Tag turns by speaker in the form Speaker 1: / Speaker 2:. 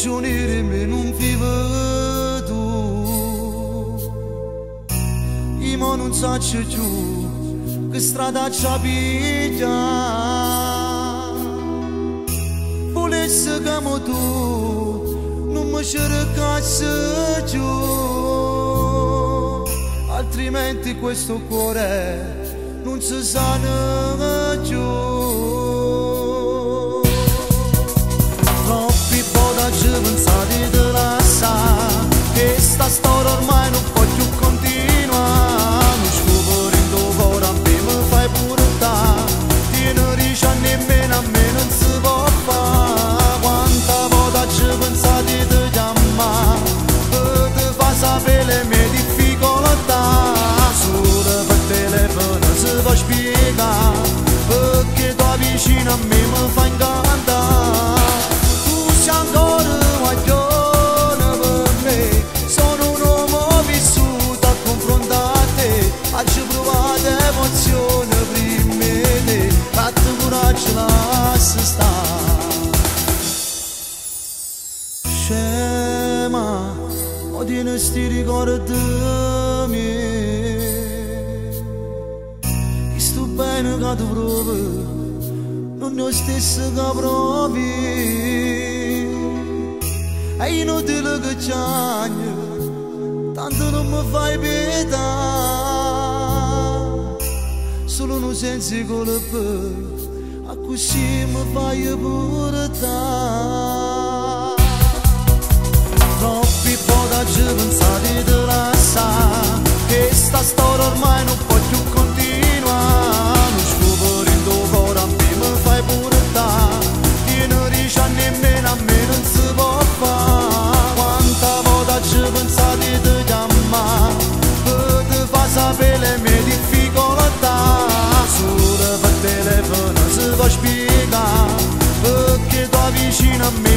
Speaker 1: giorni me non vivo tu. Io non so più che strada ci abita. Volessi che tu non mi cercassi più, altrimenti questo cuore non si sana più. Troppi podaci pensati di lasciare, che sta storia ormai non può più continuare. Mi scopo in tuo cuore, a me mi fai portare, tieni riccia nemmeno a me non si può fare. Quanta podaci pensati di chiamare, per te fa sapere le mie difficoltà. Solo per telefono si può spiegare, perché tu vicino a me mi fai incantare. Ancora guaglione per me, sono un uomo vissuto a confrontare, oggi provato emozione prima di te, fatto coraggio lascia stare. Scema, o tieni sti ricordi miei, sto bene che tu provi, non è lo stesso che provi. È inutile che ciagno, tanto non mi fai pietà. Solo un senso di colpa, a così mi fai portare. Troppi podaci pensati di lasciare, che sta storia ormai non può più continuare. Non scopo in tuo cuore, a me mi fai portare, tieni riccia nemmeno a me non si può fare. Pensati di chiamare, per te fa sapere le mie difficoltà. Solo per telefono si può spiegare, perché tu vicino a me